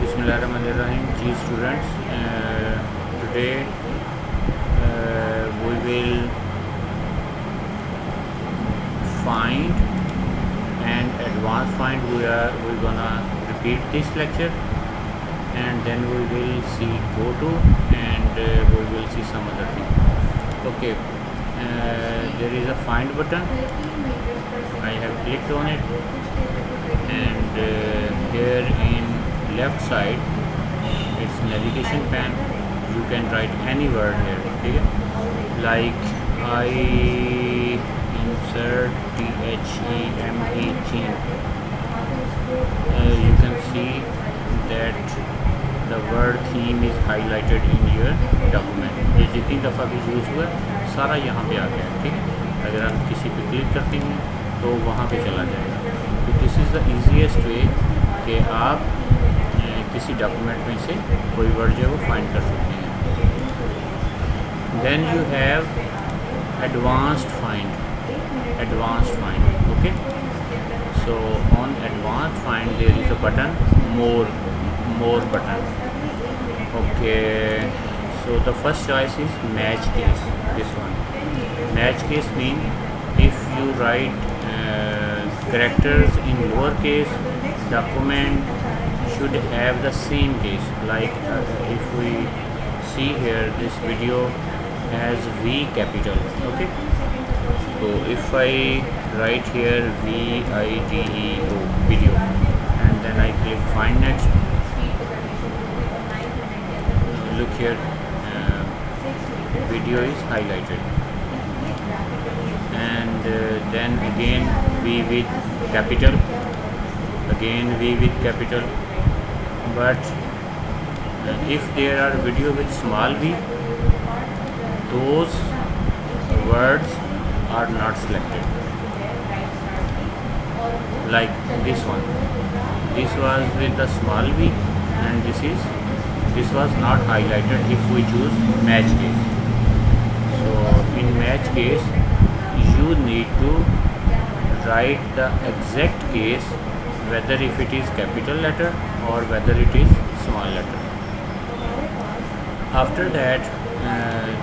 Bismillahirrahmanirrahim. G students, today we will find and advanced find. We're gonna repeat this lecture, and then we will see GoTo, and we will see some other thing. Okay, there is a find button. I have clicked on it, and here in left side it's navigation pane. You can write any word here, okay? Like I insert THEME. You can see that the word theme is highlighted in your document. ये जितनी दफ़ा भी use हुआ सारा यहाँ पे आ गया, ठीक है? अगर हम किसी पे क्लिक करते हैं तो वहाँ पे चला जाएगा. तो दिस इज़ द ईजीएस्ट वे कि आप किसी डॉक्यूमेंट में से कोई वर्ड जो है वो फाइंड कर सकते हैं. Then you have advanced find. Okay, so on advanced find there is a button, more button. Okay, so the first choice is match case. This one, match case mean if you write characters in lowercase, document should have the same case. Like if we see here, this video has V capital. Okay, so if I write here VIDEO, video, and then I click find next, look here, video is highlighted, and then again V with capital, but if there are video with small v, those words are not selected. Like this one, this was with the small v, and this was not highlighted if we choose match case. So in match case you need to write the exact case, whether if it is capital letter or whether it is small letter. After that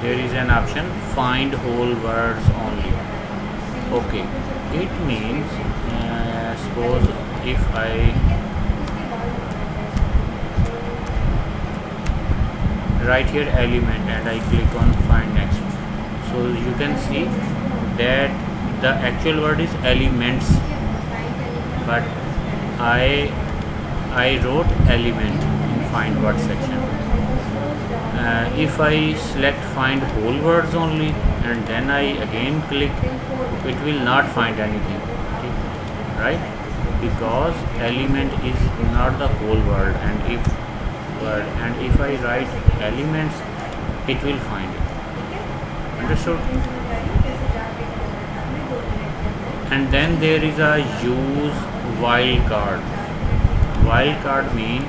there is an option find whole words only. Okay, it means suppose if I write here element and I click on find next, so you can see that the actual word is elements, but I wrote element in find word section. If I select find whole words only and then I again click, it will not find anything, right? Because element is not the whole word, and if I write elements, it will find it. Understood? And then there is a use wildcard. Wildcard mean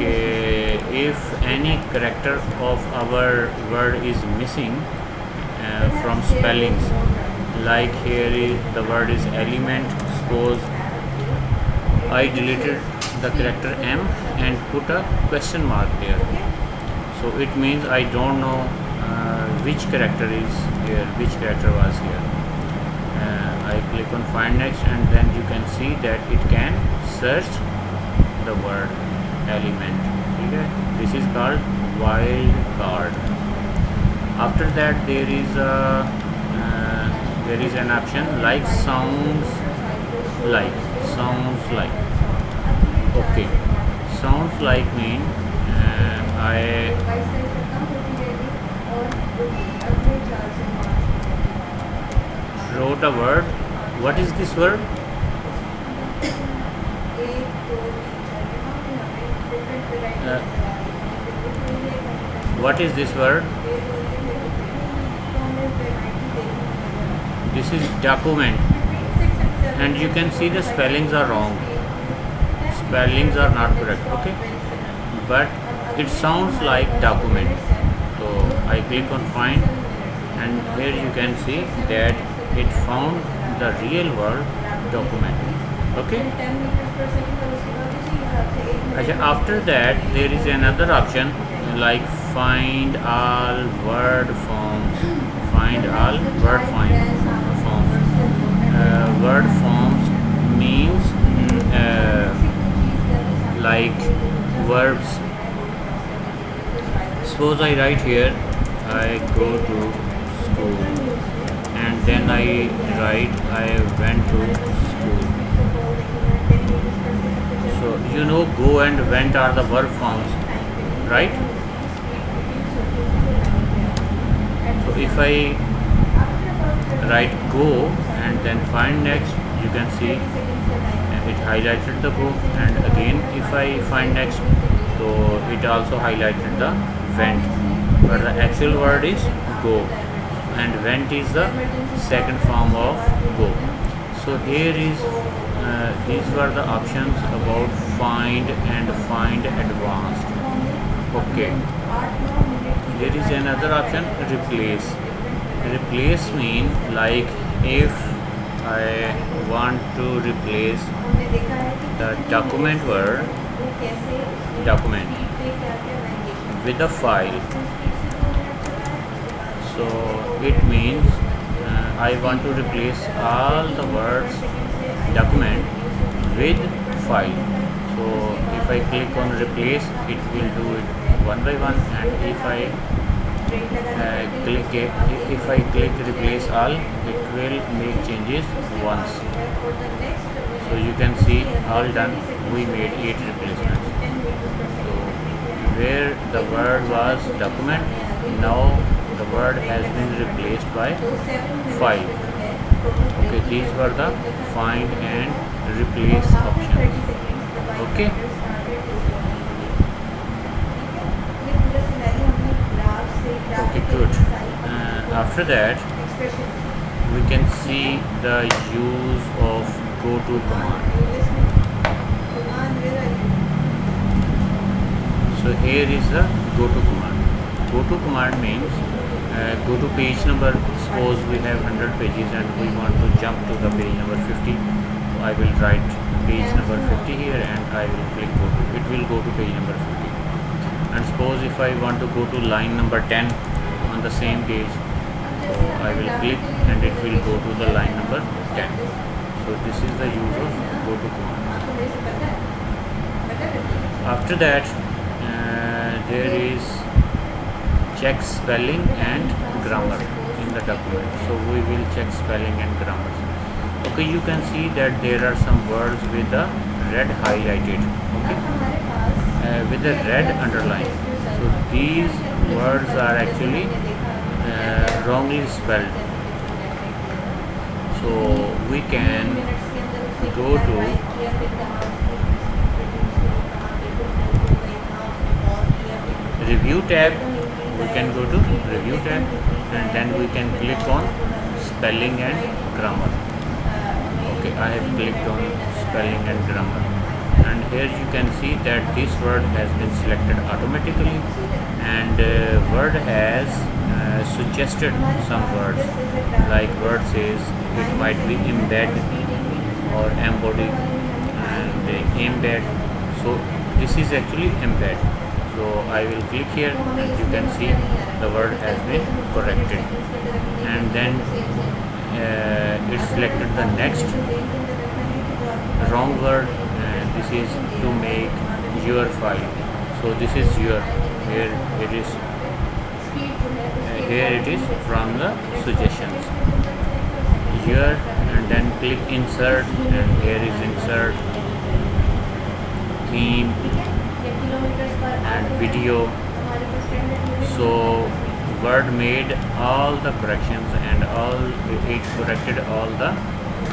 if any character of our word is missing from spellings, like here the word is element. Suppose I deleted the character M and put a question mark there, so it means I don't know which character is here, which character was here. I click on find next, and then you can see that it can search the word element. Okay? This is called wildcard. After that there is an option like sounds like. Okay, sounds like mean I wrote a word. What is this word? What is this word? This is document, and you can see the spellings are wrong. Spellings are not correct. Okay, but it sounds like document. So I click on find, and here you can see that it found the real word document. Okay, After that there is another option like find all word forms. Find all word forms. Word forms means like verbs. Suppose I write here I go to school, and then I write I went to school. So you know go and went are the verb forms, right? So if I write go and then find next, you can see it highlighted the go, and again if I find next, so it also highlighted the went, but the actual word is go, and went is the second form of go. So here is these were the options about find and find advanced. Okay, there is another option replace. Replace mean like if I want to replace the document word document with a file. So it means I want to replace all the words document with file. So if I click on replace, it will do it one by one, and if I click replace all, it will make changes once. So you can see all done. We made 8 replacements. So where the word was document, now the word has been replaced by file. Okay, these were the find and replace options. Okay. Okay, good. After that, we can see the use of GoTo command. So here is the GoTo command. GoTo command means go to page number. Suppose we have 100 pages and we want to jump to the page number 50. So I will write page number 50 here and I will click GoTo. It will go to page number 50. And suppose if I want to go to line number 10 on the same page, so I will click and it will go to the line number 10. So this is the use of GoTo command. After that there is check spelling and grammar in the document. So we will check spelling and grammar. Okay, you can see that there are some words with the red highlighted, okay, with the red underline. So these words are actually wrongly spelled. So we can go to review tab. We can go to review tab and then we can click on spelling and grammar. Okay, I have clicked on spelling and grammar, and here you can see that this word has been selected automatically, and word has suggested some words, like word says it might be embed or embody and embed. So this is actually embed. So I will click here and you can see the word has been corrected, and then it selected the next wrong word, and this is to make your file. So this is your, here it is from the suggestions here, and then click insert, and here is insert, theme and video. So word made all the corrections and it corrected all the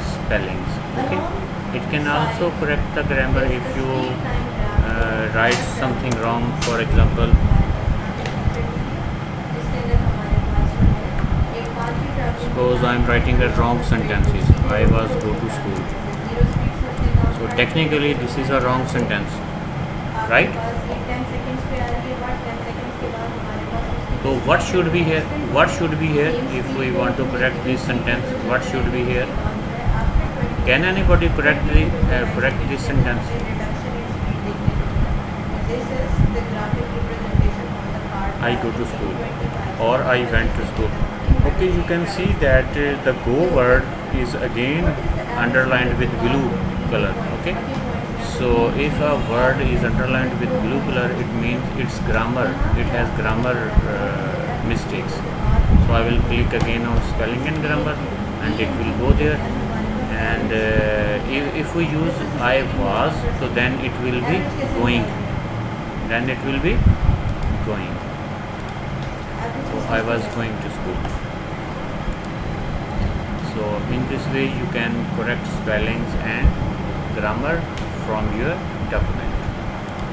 spellings. Okay, it can also correct the grammar if you write something wrong. For example, suppose I am writing a wrong sentences. I was go to school. So technically this is a wrong sentence, right? So what should be here? What should be here if we want to correct this sentence? What should be here? Can anybody correct this sentence? I go to school or I went to school. Okay, you can see that the go word is again underlined with blue color. Okay, so if a word is underlined with blue color, it means it's grammar, it has grammar mistakes. So I will click again on spelling and grammar and it will go there. And if we use I was, so then it will be going, then it will be going. So I was going to school. So in this way you can correct spellings and grammar from your document.